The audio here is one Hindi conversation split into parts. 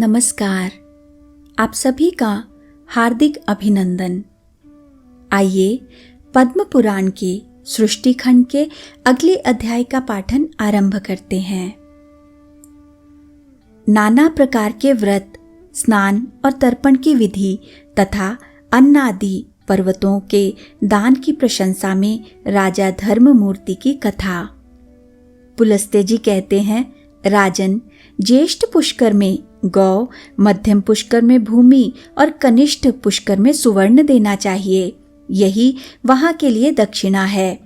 नमस्कार। आप सभी का हार्दिक अभिनंदन। आइए पद्म पुराण के सृष्टि खंड के अगले अध्याय का पाठन आरंभ करते हैं। नाना प्रकार के व्रत, स्नान और तर्पण की विधि तथा अन्न आदि पर्वतों के दान की प्रशंसा में राजा धर्ममूर्ति की कथा। पुलस्त्य जी कहते हैं, राजन, ज्येष्ठ पुष्कर में गौ, मध्यम पुष्कर में भूमि और कनिष्ठ पुष्कर में सुवर्ण देना चाहिए। यही वहां के लिए दक्षिणा है।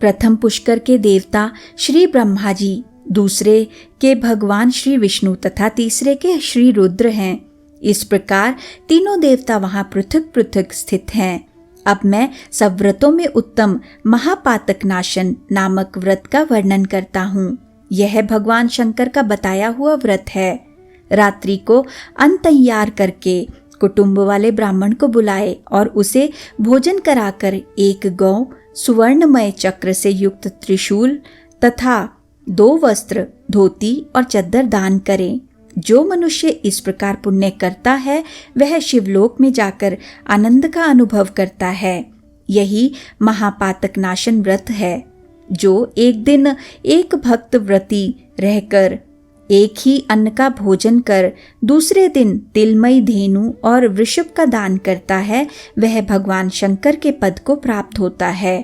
प्रथम पुष्कर के देवता श्री ब्रह्मा जी, दूसरे के भगवान श्री विष्णु तथा तीसरे के श्री रुद्र हैं। इस प्रकार तीनों देवता वहां पृथक पृथक स्थित हैं। अब मैं सब व्रतों में उत्तम महापातक नाशन नामक व्रत का वर्णन करता हूँ। यह भगवान शंकर का बताया हुआ व्रत है। रात्रि को अन्न तैयार करके कुटुंब वाले ब्राह्मण को बुलाए और उसे भोजन कराकर एक गौ, सुवर्णमय चक्र से युक्त त्रिशूल तथा 2 वस्त्र, धोती और चद्दर दान करें। जो मनुष्य इस प्रकार पुण्य करता है वह शिवलोक में जाकर आनंद का अनुभव करता है। यही महापातक नाशन व्रत है, जो एक दिन एक भक्त व्रती रहकर एक ही अन्न का भोजन कर दूसरे दिन तिलमयी धेनु और वृषभ का दान करता है, वह भगवान शंकर के पद को प्राप्त होता है।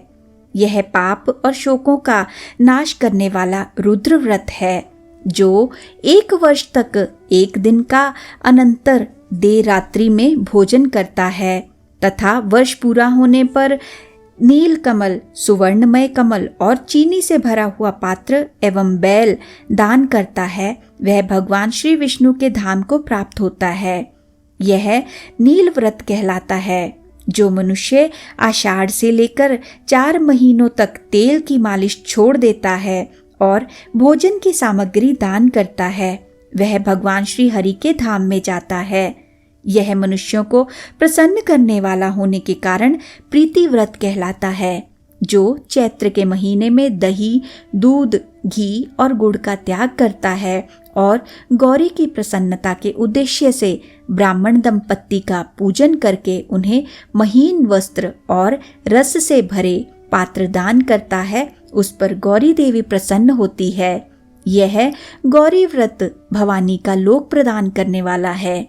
यह पाप और शोकों का नाश करने वाला रुद्र व्रत है, जो 1 वर्ष तक एक दिन का अनंतर देर रात्रि में भोजन करता है तथा वर्ष पूरा होने पर नील कमल, सुवर्णमय कमल और चीनी से भरा हुआ पात्र एवं बैल दान करता है, वह भगवान श्री विष्णु के धाम को प्राप्त होता है। यह नील व्रत कहलाता है। जो मनुष्य आषाढ़ से लेकर 4 महीनों तक तेल की मालिश छोड़ देता है और भोजन की सामग्री दान करता है, वह भगवान श्री हरि के धाम में जाता है। यह मनुष्यों को प्रसन्न करने वाला होने के कारण प्रीति व्रत कहलाता है। जो चैत्र के महीने में दही, दूध, घी और गुड़ का त्याग करता है और गौरी की प्रसन्नता के उद्देश्य से ब्राह्मण दंपत्ति का पूजन करके उन्हें महीन वस्त्र और रस से भरे पात्र दान करता है, उस पर गौरी देवी प्रसन्न होती है। यह गौरी व्रत भवानी का लोक प्रदान करने वाला है।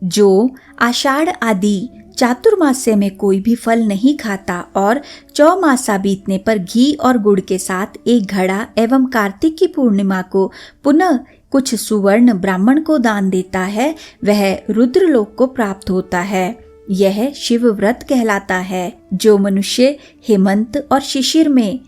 जो आषाढ़ आदि चातुर्मास्य में कोई भी फल नहीं खाता और चौमासा बीतने पर घी और गुड़ के साथ एक घड़ा एवं कार्तिक की पूर्णिमा को पुनः कुछ सुवर्ण ब्राह्मण को दान देता है, वह रुद्रलोक को प्राप्त होता है। यह शिव व्रत कहलाता है। जो मनुष्य हेमंत और शिशिर में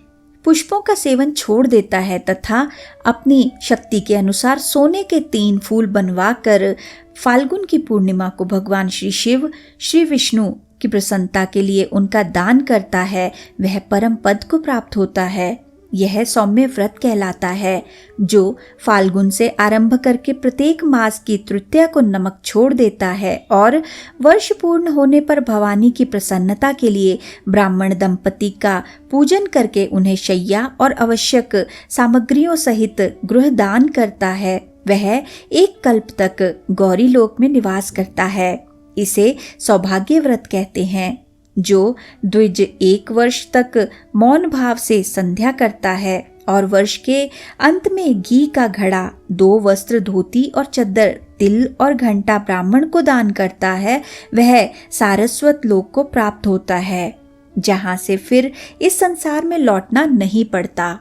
पुष्पों का सेवन छोड़ देता है तथा अपनी शक्ति के अनुसार सोने के 3 फूल बनवा कर फाल्गुन की पूर्णिमा को भगवान श्री शिव, श्री विष्णु की प्रसन्नता के लिए उनका दान करता है, वह परम पद को प्राप्त होता है। यह सौम्य व्रत कहलाता है। जो फाल्गुन से आरंभ करके प्रत्येक मास की तृतीया को नमक छोड़ देता है और वर्ष पूर्ण होने पर भवानी की प्रसन्नता के लिए ब्राह्मण दंपति का पूजन करके उन्हें शैया और आवश्यक सामग्रियों सहित गृह दान करता है, वह 1 कल्प तक गौरी लोक में निवास करता है। इसे सौभाग्य व्रत कहते हैं। जो द्विज 1 वर्ष तक मौन भाव से संध्या करता है और वर्ष के अंत में घी का घड़ा, 2 वस्त्र, धोती और चद्दर, तिल और घंटा ब्राह्मण को दान करता है, वह सारस्वत लोक को प्राप्त होता है, जहां से फिर इस संसार में लौटना नहीं पड़ता।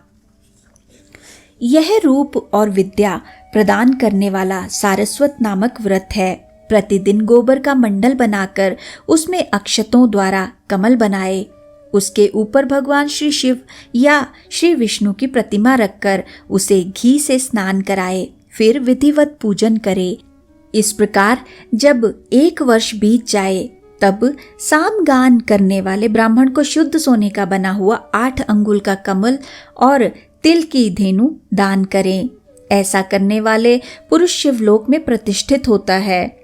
यह रूप और विद्या प्रदान करने वाला सारस्वत नामक व्रत है। प्रतिदिन गोबर का मंडल बनाकर उसमें अक्षतों द्वारा कमल बनाए, उसके ऊपर भगवान श्री शिव या श्री विष्णु की प्रतिमा रखकर उसे घी से स्नान कराए, फिर विधिवत पूजन करे। इस प्रकार जब 1 वर्ष बीत जाए तब सामगान करने वाले ब्राह्मण को शुद्ध सोने का बना हुआ 8 अंगुल का कमल और तिल की धेनु दान करें। ऐसा करने वाले पुरुष शिवलोक में प्रतिष्ठित होता है।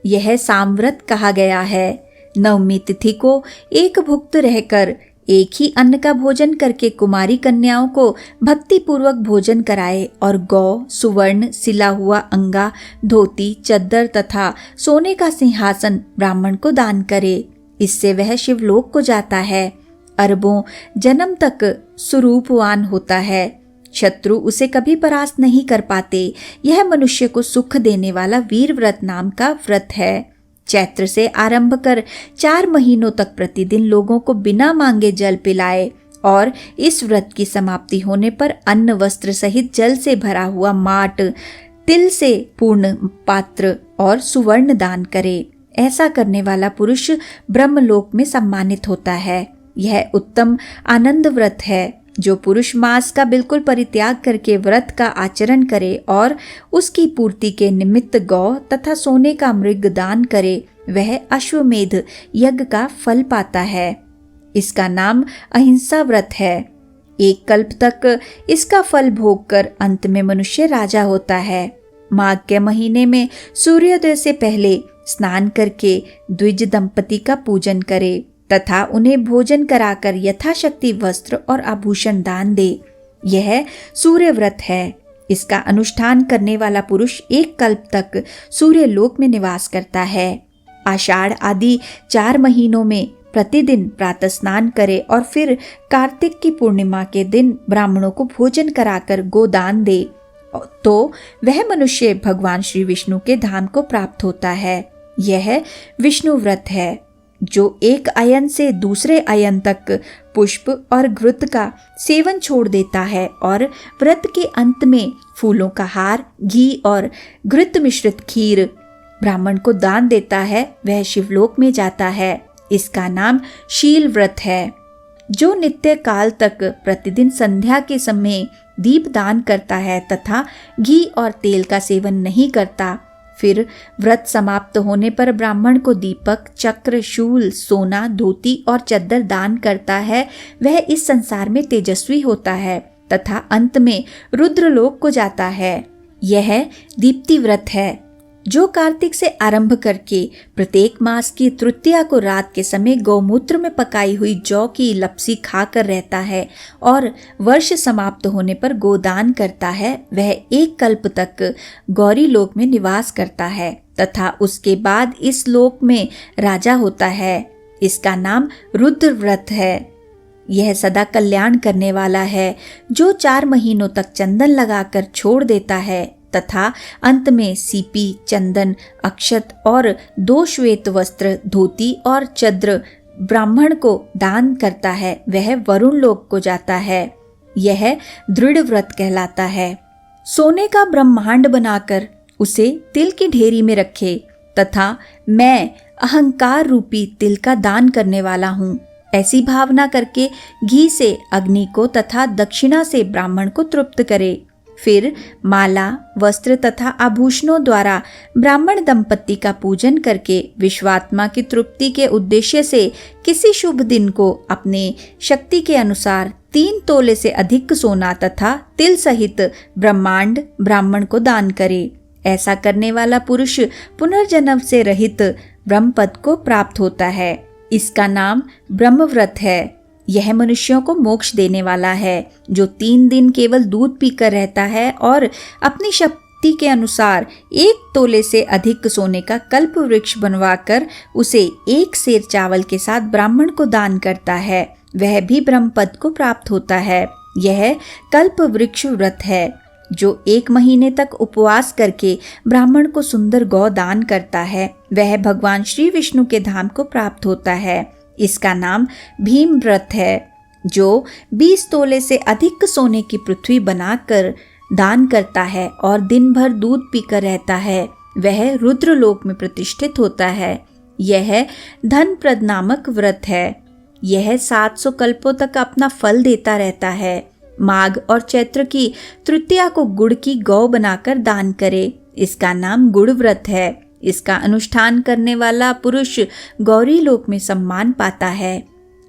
यह सामव्रत कहा गया है। नवमी तिथि को एक भुक्त रहकर एक ही अन्न का भोजन करके कुमारी कन्याओं को भक्ति पूर्वक भोजन कराए और गौ, सुवर्ण, सिला हुआ अंगा, धोती, चद्दर तथा सोने का सिंहासन ब्राह्मण को दान करे। इससे वह शिवलोक को जाता है, अरबों जन्म तक स्वरूपवान होता है। शत्रु उसे कभी परास्त नहीं कर पाते। यह मनुष्य को सुख देने वाला वीर व्रत नाम का व्रत है। चैत्र से आरंभ कर 4 महीनों तक प्रतिदिन लोगों को बिना मांगे जल पिलाए और इस व्रत की समाप्ति होने पर अन्न वस्त्र सहित जल से भरा हुआ माट, तिल से पूर्ण पात्र और सुवर्ण दान करे। ऐसा करने वाला पुरुष ब्रह्मलोक में सम्मानित होता है। यह उत्तम आनंद व्रत है। जो पुरुष मांस का बिल्कुल परित्याग करके व्रत का आचरण करे और उसकी पूर्ति के निमित्त गौ तथा सोने का मृग दान करे, वह अश्वमेध यज्ञ का फल पाता है। इसका नाम अहिंसा व्रत है। 1 कल्प तक इसका फल भोग कर अंत में मनुष्य राजा होता है। माघ के महीने में सूर्योदय से पहले स्नान करके द्विज दंपति का पूजन करे तथा उन्हें भोजन कराकर यथाशक्ति वस्त्र और आभूषण दान दे। यह सूर्य व्रत है। इसका अनुष्ठान करने वाला पुरुष 1 कल्प तक सूर्य लोक में निवास करता है। आषाढ़ आदि 4 महीनों में प्रतिदिन प्रातः स्नान करे और फिर कार्तिक की पूर्णिमा के दिन ब्राह्मणों को भोजन कराकर गोदान दे, तो वह मनुष्य भगवान श्री विष्णु के धाम को प्राप्त होता है। यह विष्णु व्रत है। जो एक अयन से दूसरे अयन तक पुष्प और घृत का सेवन छोड़ देता है और व्रत के अंत में फूलों का हार, घी और घृत मिश्रित खीर ब्राह्मण को दान देता है, वह शिवलोक में जाता है। इसका नाम शील व्रत है। जो नित्य काल तक प्रतिदिन संध्या के समय दीप दान करता है तथा घी और तेल का सेवन नहीं करता, फिर व्रत समाप्त होने पर ब्राह्मण को दीपक, चक्र, शूल, सोना, धोती और चद्दर दान करता है, वह इस संसार में तेजस्वी होता है तथा अंत में रुद्रलोक को जाता है। यह दीप्ति व्रत है। जो कार्तिक से आरंभ करके प्रत्येक मास की तृतीया को रात के समय गौमूत्र में पकाई हुई जौ की लपसी खाकर रहता है और वर्ष समाप्त होने पर गोदान करता है, वह 1 कल्प तक गौरी लोक में निवास करता है तथा उसके बाद इस लोक में राजा होता है। इसका नाम रुद्र व्रत है। यह सदा कल्याण करने वाला है। जो 4 महीनों तक चंदन लगाकर छोड़ देता है तथा अंत में सीपी, चंदन, अक्षत और 2 श्वेत वस्त्र, धोती और चद्र ब्राह्मण को दान करता है, वह वरुण लोक को जाता है। यह दृढ़ व्रत कहलाता है। सोने का ब्रह्मांड बनाकर उसे तिल की ढेरी में रखे तथा मैं अहंकार रूपी तिल का दान करने वाला हूँ, ऐसी भावना करके घी से अग्नि को तथा दक्षिणा से ब्राह्मण को तृप्त करे। फिर माला, वस्त्र तथा आभूषणों द्वारा ब्राह्मण दंपति का पूजन करके विश्वात्मा की तृप्ति के उद्देश्य से किसी शुभ दिन को अपने शक्ति के अनुसार 3 तोले से अधिक सोना तथा तिल सहित ब्रह्मांड ब्राह्मण को दान करे। ऐसा करने वाला पुरुष पुनर्जन्म से रहित ब्रह्मपद को प्राप्त होता है। इसका नाम ब्रह्मव्रत है। यह मनुष्यों को मोक्ष देने वाला है। जो 3 दिन केवल दूध पीकर रहता है और अपनी शक्ति के अनुसार 1 तोले से अधिक सोने का कल्प वृक्ष बनवाकर उसे 1 सेर चावल के साथ ब्राह्मण को दान करता है, वह भी ब्रह्मपद को प्राप्त होता है। यह कल्प वृक्ष व्रत है। जो 1 महीने तक उपवास करके ब्राह्मण को सुंदर गौ दान करता है, वह भगवान श्री विष्णु के धाम को प्राप्त होता है। इसका नाम भीम व्रत है। जो 20 तोले से अधिक सोने की पृथ्वी बनाकर दान करता है और दिन भर दूध पीकर रहता है, वह रुद्रलोक में प्रतिष्ठित होता है। यह धनप्रद नामक व्रत है। यह 700 कल्पों तक अपना फल देता रहता है। माघ और चैत्र की तृतीया को गुड़ की गौ बनाकर दान करे। इसका नाम गुड़ व्रत है। इसका अनुष्ठान करने वाला पुरुष गौरी लोक में सम्मान पाता है।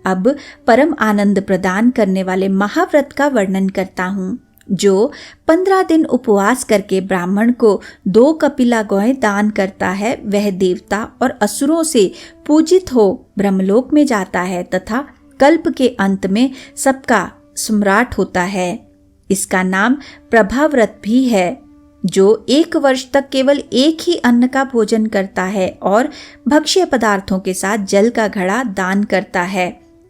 अब परम आनंद प्रदान करने वाले महाव्रत का वर्णन करता हूँ। जो 15 दिन उपवास करके ब्राह्मण को 2 कपिला गौएं दान करता है, वह देवता और असुरों से पूजित हो ब्रह्मलोक में जाता है तथा कल्प के अंत में सबका सम्राट होता है। इसका नाम प्रभाव्रत भी है। जो 1 वर्ष तक केवल एक ही अन्न का भोजन करता है और भक्ष्य पदार्थों के साथ जल का घड़ा दान करता है,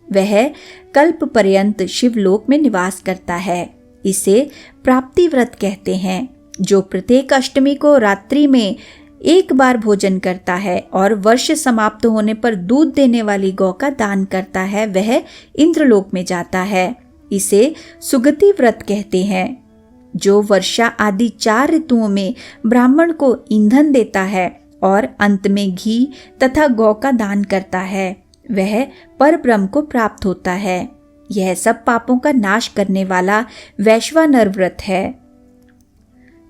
वह कल्प पर्यंत शिवलोक में निवास करता है। इसे प्राप्ति व्रत कहते हैं। जो प्रत्येक अष्टमी को रात्रि में एक बार भोजन करता है और वर्ष समाप्त होने पर दूध देने वाली गौ का दान करता है, वह इंद्रलोक में जाता है। इसे सुगति व्रत कहते हैं। जो वर्षा आदि 4 ऋतुओं में ब्राह्मण को ईंधन देता है और अंत में घी तथा गौ का दान करता है, वह परब्रह्म को प्राप्त होता है। यह सब पापों का नाश करने वाला वैश्वानर व्रत है।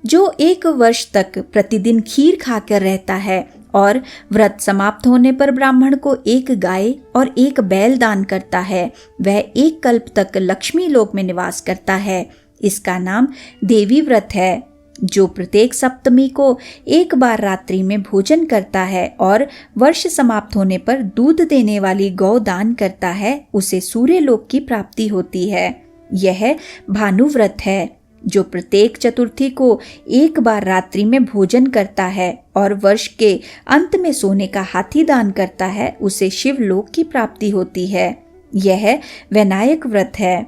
जो 1 वर्ष तक प्रतिदिन खीर खाकर रहता है और व्रत समाप्त होने पर ब्राह्मण को 1 गाय और 1 बैल दान करता है, वह 1 कल्प तक लक्ष्मी लोक में निवास करता है। इसका नाम देवी व्रत है। जो प्रत्येक सप्तमी को 1 बार रात्रि में भोजन करता है और वर्ष समाप्त होने पर दूध देने वाली गौ दान करता है, उसे सूर्य लोक की प्राप्ति होती है। यह भानुव्रत है। जो प्रत्येक चतुर्थी को 1 बार रात्रि में भोजन करता है और वर्ष के अंत में सोने का हाथी दान करता है, उसे शिवलोक की प्राप्ति होती है। यह वैनायक व्रत है।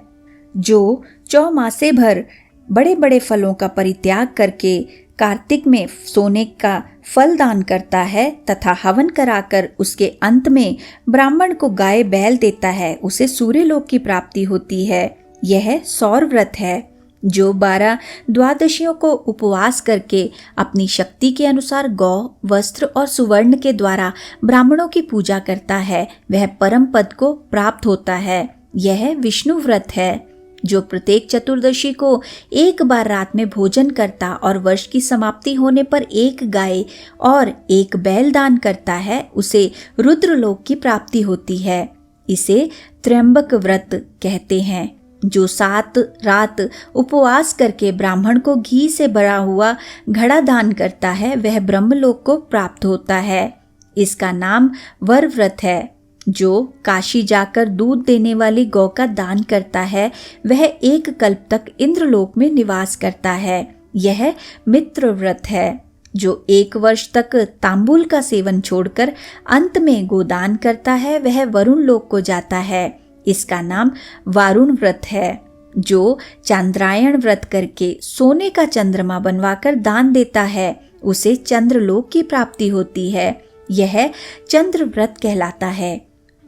जो चौमासे भर बड़े बड़े फलों का परित्याग करके कार्तिक में सोने का फल दान करता है तथा हवन कराकर उसके अंत में ब्राह्मण को गाय बैल देता है, उसे सूर्यलोक की प्राप्ति होती है। यह सौर व्रत है। जो 12 द्वादशियों को उपवास करके अपनी शक्ति के अनुसार गौ, वस्त्र और सुवर्ण के द्वारा ब्राह्मणों की पूजा करता है, वह परम पद को प्राप्त होता है। यह विष्णु व्रत है। जो प्रत्येक चतुर्दशी को 1 बार रात में भोजन करता और वर्ष की समाप्ति होने पर 1 गाय और 1 बैल दान करता है, उसे रुद्रलोक की प्राप्ति होती है। इसे त्र्यंबक व्रत कहते हैं। जो 7 रात उपवास करके ब्राह्मण को घी से भरा हुआ घड़ा दान करता है, वह ब्रह्मलोक को प्राप्त होता है। इसका नाम वर व्रत है। जो काशी जाकर दूध देने वाली गौ का दान करता है, वह 1 कल्प तक इंद्रलोक में निवास करता है। यह मित्र व्रत है। जो 1 वर्ष तक तांबूल का सेवन छोड़कर अंत में गोदान करता है, वह वरुण लोक को जाता है। इसका नाम वारुण व्रत है। जो चांद्रायण व्रत करके सोने का चंद्रमा बनवाकर दान देता है, उसे चंद्रलोक की प्राप्ति होती है। यह चंद्र व्रत कहलाता है।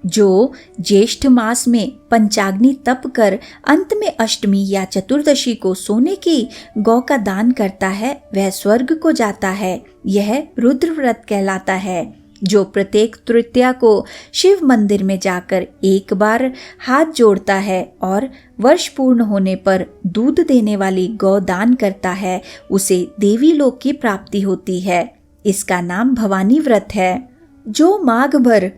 जो ज्येष्ठ मास में पंचाग्नि तप कर अंत में अष्टमी या चतुर्दशी को सोने की गौ का दान करता है, वह स्वर्ग को जाता है। यह रुद्र व्रत कहलाता है। जो प्रत्येक तृतीया को शिव मंदिर में जाकर 1 बार हाथ जोड़ता है और वर्ष पूर्ण होने पर दूध देने वाली गौ दान करता है, उसे देवी लोक की प्राप्ति होती है। इसका नाम भवानी व्रत है। जो माघ भर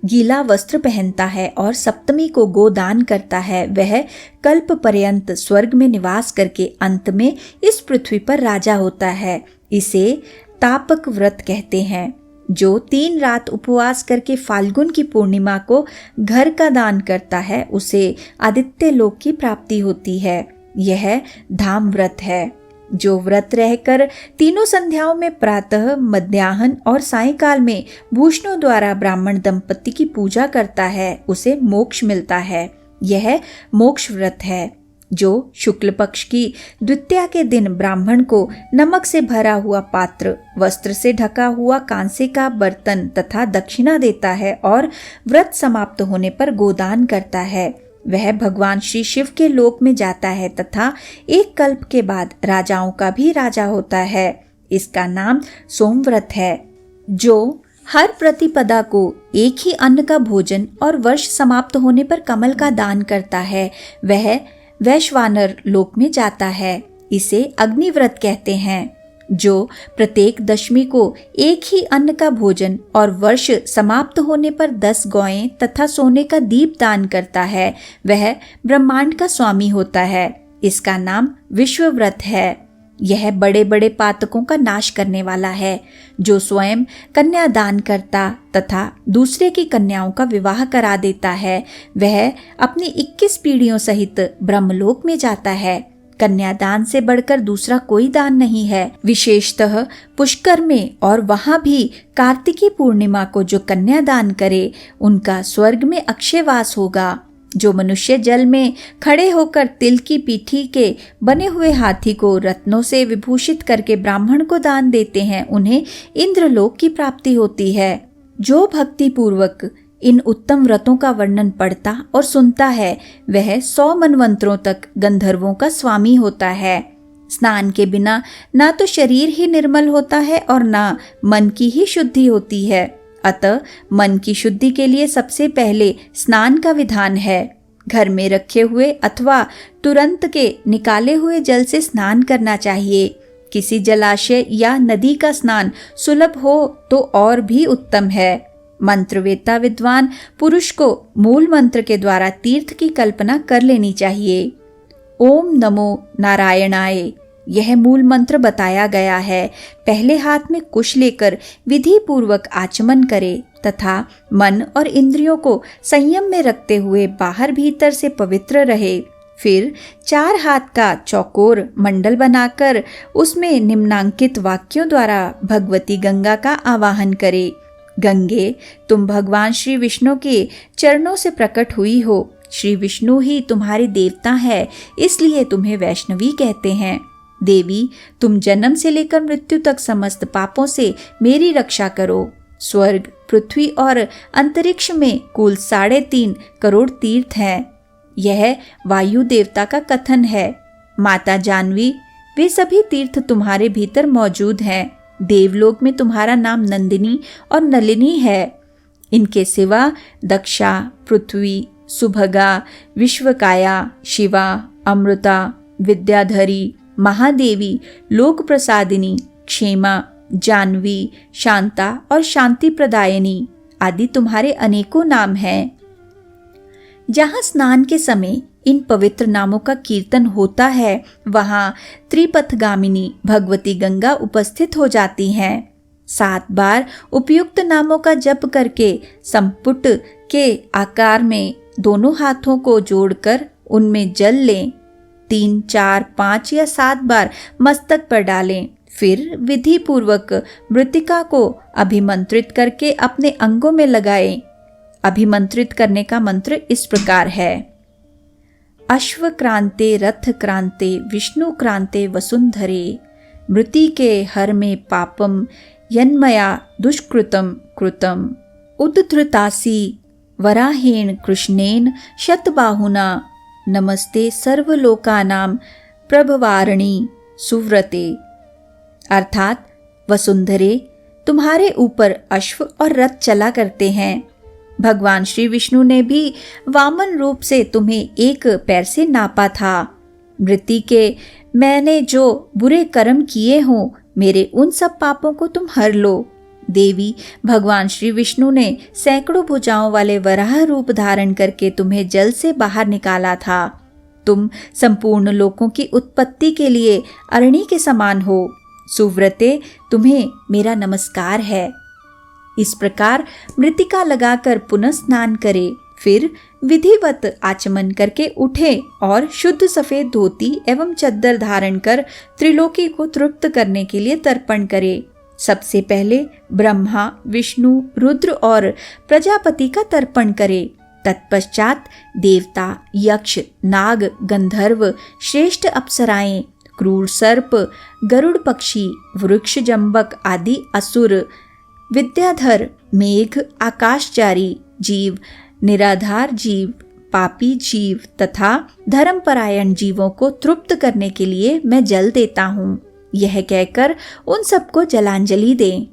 गीला वस्त्र पहनता है और सप्तमी को गोदान करता है, वह कल्प पर्यंत स्वर्ग में निवास करके अंत में इस पृथ्वी पर राजा होता है। इसे तापक व्रत कहते हैं। जो 3 रात उपवास करके फाल्गुन की पूर्णिमा को घर का दान करता है, उसे आदित्य लोक की प्राप्ति होती है। यह धाम व्रत है। जो व्रत रहकर 3 संध्याओं में प्रातः, मध्याह्न और सायंकाल में भूषणों द्वारा ब्राह्मण दंपति की पूजा करता है, उसे मोक्ष मिलता है। यह मोक्ष व्रत है। जो शुक्ल पक्ष की द्वितीया के दिन ब्राह्मण को नमक से भरा हुआ पात्र, वस्त्र से ढका हुआ कांसे का बर्तन तथा दक्षिणा देता है और व्रत समाप्त होने पर गोदान करता है, वह भगवान श्री शिव के लोक में जाता है तथा 1 कल्प के बाद राजाओं का भी राजा होता है। इसका नाम सोमव्रत है। जो हर प्रतिपदा को 1 ही अन्न का भोजन और वर्ष समाप्त होने पर कमल का दान करता है, वह वैश्वानर लोक में जाता है। इसे अग्निव्रत कहते हैं। जो प्रत्येक दशमी को 1 ही अन्न का भोजन और वर्ष समाप्त होने पर 10 गौएं तथा सोने का दीप दान करता है, वह ब्रह्मांड का स्वामी होता है। इसका नाम विश्वव्रत है। यह बड़े बड़े पातकों का नाश करने वाला है। जो स्वयं कन्यादान करता तथा दूसरे की कन्याओं का विवाह करा देता है, वह अपनी 21 पीढ़ियों सहित ब्रह्मलोक में जाता है। कन्यादान से बढ़कर दूसरा कोई दान नहीं है। विशेषतः पुष्कर में और वहां भी कार्तिकी पूर्णिमा को जो कन्यादान करे, उनका स्वर्ग में अक्षय वास होगा। जो मनुष्य जल में खड़े होकर तिल की पीठी के बने हुए हाथी को रत्नों से विभूषित करके ब्राह्मण को दान देते हैं, उन्हें इंद्रलोक की प्राप्ति होती है। जो भक्ति पूर्वक इन उत्तम व्रतों का वर्णन पढ़ता और सुनता है, वह 100 मनवंतरों तक गंधर्वों का स्वामी होता है। स्नान के बिना ना तो शरीर ही निर्मल होता है और ना मन की ही शुद्धि होती है। अतः मन की शुद्धि के लिए सबसे पहले स्नान का विधान है। घर में रखे हुए अथवा तुरंत के निकाले हुए जल से स्नान करना चाहिए। किसी जलाशय या नदी का स्नान सुलभ हो तो और भी उत्तम है। मंत्रवेत्ता विद्वान पुरुष को मूल मंत्र के द्वारा तीर्थ की कल्पना कर लेनी चाहिए। ओम नमो नारायणाय, यह मूल मंत्र बताया गया है। पहले हाथ में कुश लेकर विधि पूर्वक आचमन करे तथा मन और इंद्रियों को संयम में रखते हुए बाहर भीतर से पवित्र रहे। फिर 4 हाथ का चौकोर मंडल बनाकर उसमें निम्नांकित वाक्यों द्वारा भगवती गंगा का आवाहन करे। गंगे, तुम भगवान श्री विष्णु के चरणों से प्रकट हुई हो। श्री विष्णु ही तुम्हारे देवता है, इसलिए तुम्हें वैष्णवी कहते हैं। देवी, तुम जन्म से लेकर मृत्यु तक समस्त पापों से मेरी रक्षा करो। स्वर्ग, पृथ्वी और अंतरिक्ष में कुल 3.5 करोड़ तीर्थ हैं। यह वायु देवता का कथन है। माता जानवी, वे सभी तीर्थ तुम्हारे भीतर मौजूद हैं। देवलोक में तुम्हारा नाम नंदिनी और नलिनी है। इनके सिवा दक्षा, पृथ्वी, सुभगा, विश्वकाया, शिवा, अमृता, विद्याधरी, महादेवी, लोक प्रसादिनी, क्षेमा, जानवी, शांता और शांति प्रदायिनी आदि तुम्हारे अनेकों नाम हैं। जहाँ स्नान के समय इन पवित्र नामों का कीर्तन होता है, वहाँ त्रिपथगामिनी भगवती गंगा उपस्थित हो जाती हैं। 7 बार उपयुक्त नामों का जप करके संपुट के आकार में दोनों हाथों को जोड़कर उनमें जल लें। 3, 4, 5 या 7 बार मस्तक पर डालें। फिर विधि पूर्वक मृतिका को अभिमंत्रित करके अपने अंगों में लगाएं। अभिमंत्रित करने का मंत्र इस प्रकार है। अश्व क्रांते रथ क्रांते विष्णु क्रांते वसुंधरे, मृति के हर में पापम यन्मया दुष्कृतम कृतम, उद्धृतासी वराहेण कृष्णेन शतबाहुना, नमस्ते सर्वलोकानां प्रभवारिणी सुव्रते। अर्थात वसुंधरे, तुम्हारे ऊपर अश्व और रथ चला करते हैं। भगवान श्री विष्णु ने भी वामन रूप से तुम्हें एक पैर से नापा था। मृति के मैंने जो बुरे कर्म किए हों, मेरे उन सब पापों को तुम हर लो। देवी, भगवान श्री विष्णु ने सैकड़ों भुजाओं वाले वराह रूप धारण करके तुम्हें जल से बाहर निकाला था। तुम संपूर्ण लोकों की उत्पत्ति के लिए अरणी के समान हो। सुव्रते, तुम्हें मेरा नमस्कार है। इस प्रकार मृतिका लगाकर पुनः स्नान करे। फिर विधिवत आचमन करके उठे और शुद्ध सफेद धोती एवं चद्दर धारण कर त्रिलोकी को तृप्त करने के लिए तर्पण करे। सबसे पहले ब्रह्मा, विष्णु, रुद्र और प्रजापति का तर्पण करे। तत्पश्चात देवता, यक्ष, नाग, गंधर्व, श्रेष्ठ अप्सराएं, क्रूर सर्प, गरुड़ पक्षी, वृक्ष जंबक आदि असुर, विद्याधर, मेघ, आकाशचारी जीव, निराधार जीव, पापी जीव तथा धर्मपरायण जीवों को तृप्त करने के लिए मैं जल देता हूँ। यह कहकर उन सबको जलांजलि दें।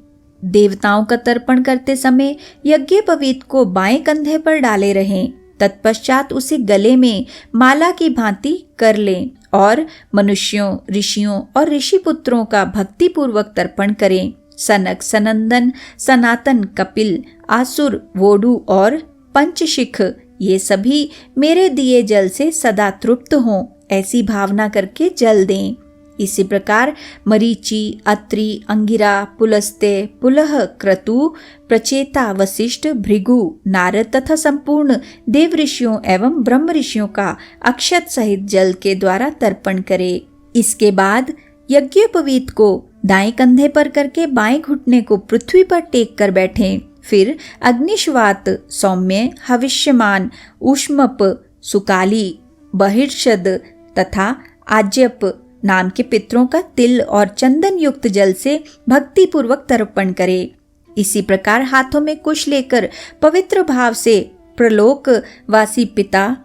देवताओं का तर्पण करते समय यज्ञोपवीत को बाएं कंधे पर डाले रहें। तत्पश्चात उसे गले में माला की भांति कर लें और मनुष्यों, ऋषियों और ऋषिपुत्रों का भक्ति पूर्वक तर्पण करें। सनक, सनंदन, सनातन, कपिल, आसुर, वोडु और पंचशिख, ये सभी मेरे दिए जल से सदा तृप्त हों, ऐसी भावना करके जल दें। इसी प्रकार मरीचि, अत्रि, अंगिरा, पुलस्त्य, पुलह, क्रतु, प्रचेता, वशिष्ठ, भृगु, नारद तथा संपूर्ण देव ऋषियों एवं ब्रह्म ऋषियों का अक्षत सहित जल के द्वारा तर्पण करे। इसके बाद यज्ञोपवीत को दाएं कंधे पर करके बाएं घुटने को पृथ्वी पर टेक कर बैठें। फिर अग्निश्वात, सौम्य, हविष्यमान, ऊष्मप, सुकाली, बहिर्षद तथा आज्यप नाम के पितरों का तिल और चंदन युक्त जल से भक्ति पूर्वक तर्पण करे। इसी प्रकार हाथों में कुश लेकर पवित्र भाव से प्रलोकवासी पिता,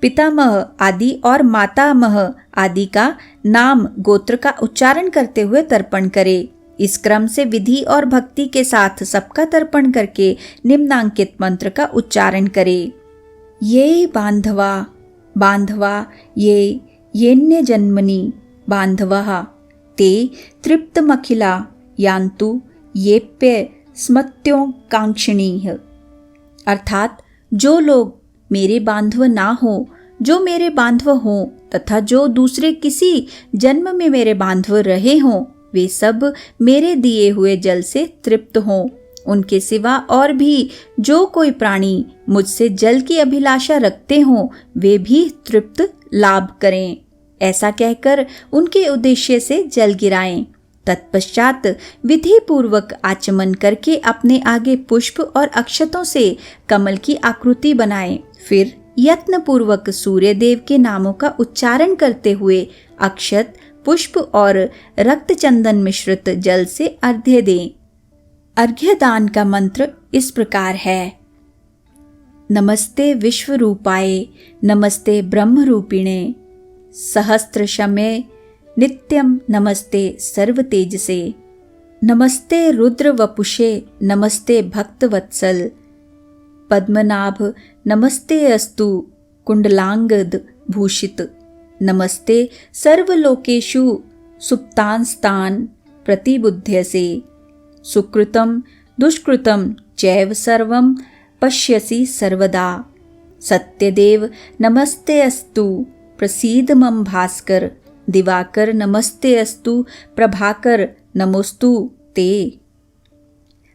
पितामह आदि और मातामह आदि का नाम गोत्र का उच्चारण करते हुए तर्पण करे। इस क्रम से विधि और भक्ति के साथ सबका तर्पण करके निम्नांकित मंत्र का उच्चारण करे। ये बांधवा बांधवा ये येन्य जन्मनि बांधवः ते तृप्तमखिला यान्तु येप्य स्मत्यों कांक्षिणीः। अर्थात जो लोग मेरे बांधव ना हो, जो मेरे बांधव हों तथा जो दूसरे किसी जन्म में मेरे बांधव रहे हों, वे सब मेरे दिए हुए जल से तृप्त हों। उनके सिवा और भी जो कोई प्राणी मुझसे जल की अभिलाषा रखते हों, वे भी तृप्त लाभ करें। ऐसा कहकर उनके उद्देश्य से जल गिराएं। तत्पश्चात विधि पूर्वक आचमन करके अपने आगे पुष्प और अक्षतों से कमल की आकृति बनाएं। फिर यत्न पूर्वक सूर्य देव के नामों का उच्चारण करते हुए अक्षत, पुष्प और रक्त चंदन मिश्रित जल से अर्घ्य दें। अर्घ्य दान का मंत्र इस प्रकार है। नमस्ते विश्वरूपाय, नमस्ते ब्रह्म रूपिणे, सहस्त्रशमे नित्यम नमस्ते सर्व तेजसे, नमस्ते रुद्र वपुषे, नमस्ते भक्तवत्सल, पद्मनाभ नमस्ते अस्तु कुंडलांगद भूषित, नमस्ते सर्वलोकेषु सुप्तांस्तान प्रतिबुध्यसे, सुकृतं दुष्कृतं चैव सर्वं पश्यसि सर्वदा, सत्यदेव नमस्ते अस्तु प्रसीद मम भास्कर, दिवाकर नमस्ते अस्तु प्रभाकर नमोस्तु ते।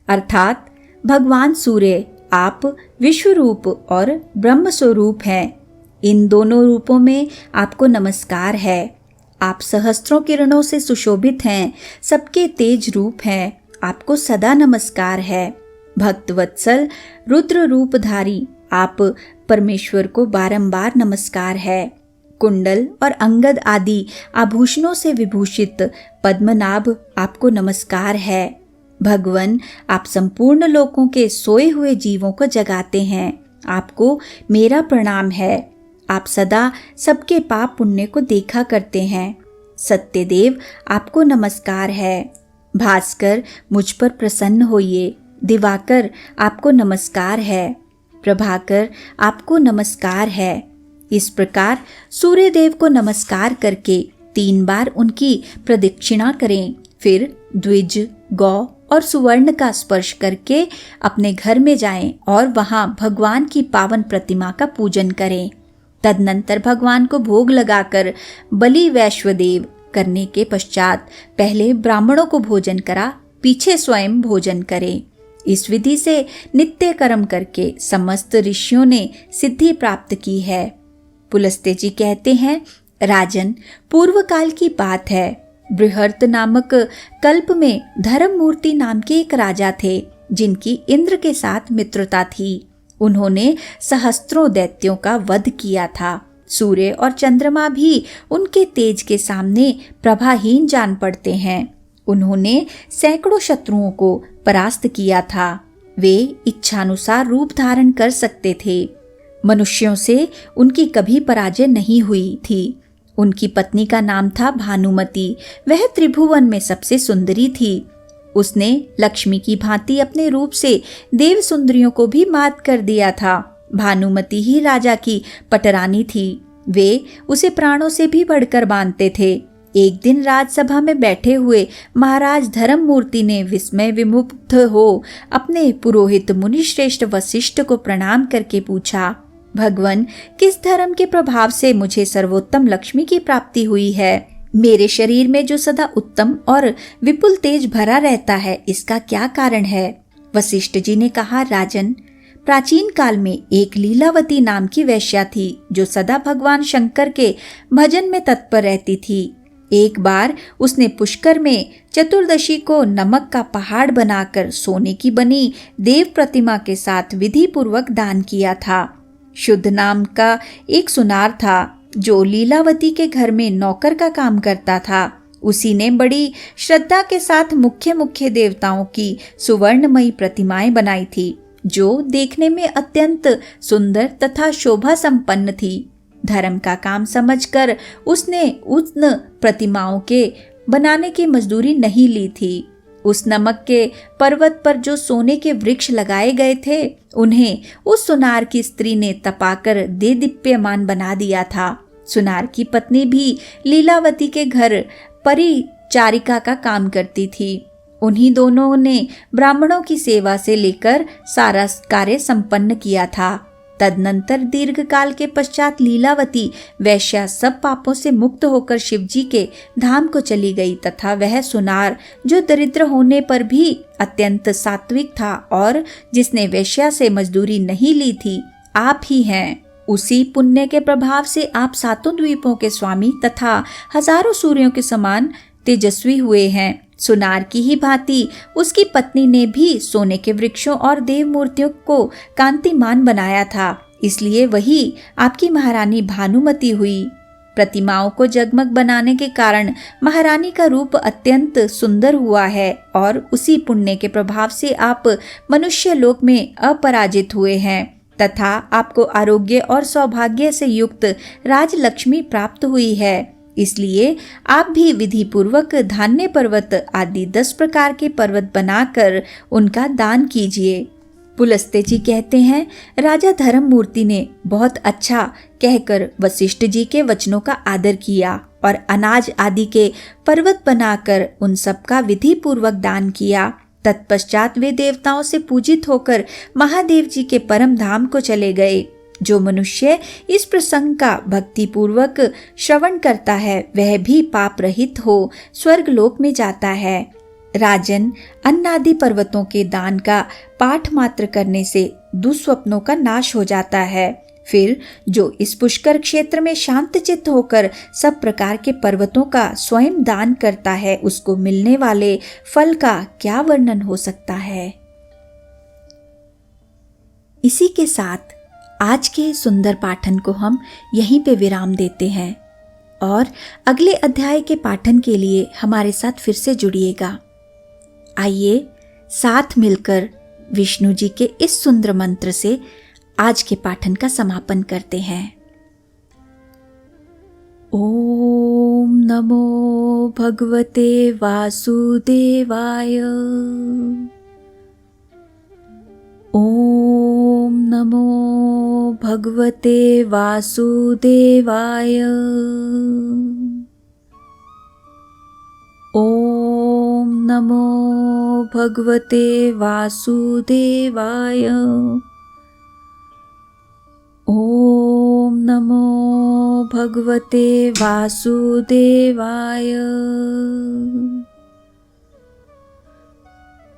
अर्थात भगवान सूर्य आप विश्वरूप और ब्रह्म स्वरूप हैं। इन दोनों रूपों में आपको नमस्कार है। आप सहस्त्रों किरणों से सुशोभित हैं, सबके तेज रूप हैं, आपको सदा नमस्कार है। भक्तवत्सल रुद्र रूपधारी आप परमेश्वर को बारंबार नमस्कार है। कुंडल और अंगद आदि आभूषणों से विभूषित पद्मनाभ आपको नमस्कार है। भगवन आप संपूर्ण लोकों के सोए हुए जीवों को जगाते हैं, आपको मेरा प्रणाम है। आप सदा सबके पाप पुण्य को देखा करते हैं। सत्यदेव आपको नमस्कार है। भास्कर मुझ पर प्रसन्न होइए। दिवाकर आपको नमस्कार है। प्रभाकर आपको नमस्कार है। इस प्रकार सूर्य देव को नमस्कार करके 3 बार उनकी प्रदक्षिणा करें। फिर द्विज, गौ और सुवर्ण का स्पर्श करके अपने घर में जाएं और वहां भगवान की पावन प्रतिमा का पूजन करें। तदनंतर भगवान को भोग लगाकर बलि वैश्वदेव करने के पश्चात पहले ब्राह्मणों को भोजन करा, पीछे स्वयं भोजन करें। इस विधि से नित्य कर्म करके समस्त ऋषियों ने सिद्धि प्राप्त की है। पुलस्त्य जी कहते हैं, राजन, पूर्व काल की बात है। बृहर्त नामक कल्प में धर्ममूर्ति नाम के एक राजा थे, जिनकी इंद्र के साथ मित्रता थी। उन्होंने सहस्त्रों दैत्यों का वध किया था। सूर्य और चंद्रमा भी उनके तेज के सामने प्रभाहीन जान पड़ते हैं। उन्होंने सैकड़ों शत्रुओं को परास्त किया था। वे इच्छानुसार रूप धारण कर सकते थे। मनुष्यों से उनकी कभी पराजय नहीं हुई थी। उनकी पत्नी का नाम था भानुमति। वह त्रिभुवन में सबसे सुंदरी थी। उसने लक्ष्मी की भांति अपने रूप से देव सुंदरियों को भी मात कर दिया था। भानुमति ही राजा की पटरानी थी। वे उसे प्राणों से भी बढ़कर मानते थे। एक दिन राजसभा में बैठे हुए महाराज धर्ममूर्ति ने विस्मय विमुग्ध हो अपने पुरोहित मुनिश्रेष्ठ वशिष्ठ को प्रणाम करके पूछा, भगवन, किस धर्म के प्रभाव से मुझे सर्वोत्तम लक्ष्मी की प्राप्ति हुई है? मेरे शरीर में जो सदा उत्तम और विपुल तेज भरा रहता है, इसका क्या कारण है? वशिष्ठ जी ने कहा, राजन, प्राचीन काल में एक लीलावती नाम की वेश्या थी जो सदा भगवान शंकर के भजन में तत्पर रहती थी। एक बार उसने पुष्कर में चतुर्दशी को नमक का पहाड़ बनाकर सोने की बनी देव प्रतिमा के साथ विधि पूर्वक दान किया था। शुद्ध नाम का एक सुनार था जो लीलावती के घर में नौकर का काम करता था। उसी ने बड़ी श्रद्धा के साथ मुख्य मुख्य देवताओं की सुवर्णमयी प्रतिमाएं बनाई थी जो देखने में अत्यंत सुंदर तथा शोभा संपन्न थी। धर्म का काम समझकर उसने उन प्रतिमाओं के बनाने की मजदूरी नहीं ली थी। उस नमक के पर्वत पर जो सोने के वृक्ष लगाए गए थे, उन्हें उस सुनार की स्त्री ने तपाकर देदीप्यमान बना दिया था। सुनार की पत्नी भी लीलावती के घर परिचारिका का काम करती थी। उन्हीं दोनों ने ब्राह्मणों की सेवा से लेकर सारा कार्य संपन्न किया था। तदनंतर दीर्घ काल के पश्चात लीलावती वैश्या सब पापों से मुक्त होकर शिवजी के धाम को चली गई तथा वह सुनार जो दरिद्र होने पर भी अत्यंत सात्विक था और जिसने वैश्या से मजदूरी नहीं ली थी, आप ही हैं। उसी पुण्य के प्रभाव से आप सातों द्वीपों के स्वामी तथा हजारों सूर्यों के समान तेजस्वी हुए हैं। सुनार की ही भांति उसकी पत्नी ने भी सोने के वृक्षों और देव मूर्तियों को कांतिमान बनाया था, इसलिए वही आपकी महारानी भानुमति हुई। प्रतिमाओं को जगमग बनाने के कारण महारानी का रूप अत्यंत सुंदर हुआ है और उसी पुण्य के प्रभाव से आप मनुष्य लोक में अपराजित हुए हैं तथा आपको आरोग्य और सौभाग्य से युक्त राजलक्ष्मी प्राप्त हुई है। इसलिए आप भी विधि पूर्वक धान्य पर्वत आदि 10 प्रकार के पर्वत बनाकर उनका दान कीजिए। पुलस्त्य जी कहते हैं, राजा धर्ममूर्ति ने बहुत अच्छा कहकर वशिष्ठ जी के वचनों का आदर किया और अनाज आदि के पर्वत बनाकर उन सब का विधि पूर्वक दान किया। तत्पश्चात वे देवताओं से पूजित होकर महादेव जी के परम धाम को चले गए। जो मनुष्य इस प्रसंग का भक्ति पूर्वक श्रवण करता है वह भी पाप रहित हो स्वर्ग लोक में जाता है। राजन, अन्नादि पर्वतों के दान का पाठ मात्र करने से दुस्वप्नों का नाश हो जाता है। फिर जो इस पुष्कर क्षेत्र में शांत चित्त होकर सब प्रकार के पर्वतों का स्वयं दान करता है, उसको मिलने वाले फल का क्या वर्णन हो सकता है। इसी के साथ आज के सुंदर पाठन को हम यहीं पे विराम देते हैं और अगले अध्याय के पाठन के लिए हमारे साथ फिर से जुड़िएगा। आइए साथ मिलकर विष्णु जी के इस सुंदर मंत्र से आज के पाठन का समापन करते हैं। ओम नमो भगवते वासुदेवाय। ओम नमो भगवते वासुदेवाय। ओम नमो भगवते वासुदेवाय। ओम नमो भगवते वासुदेवाय।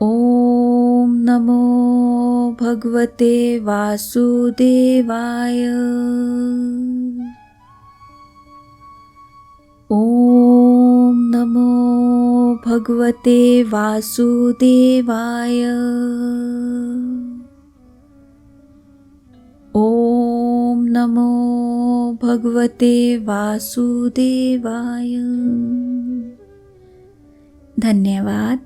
ओम नमो भगवते वासुदेवाय। ओम नमो भगवते वासुदेवाय। ओम नमो भगवते वासुदेवाय। धन्यवाद।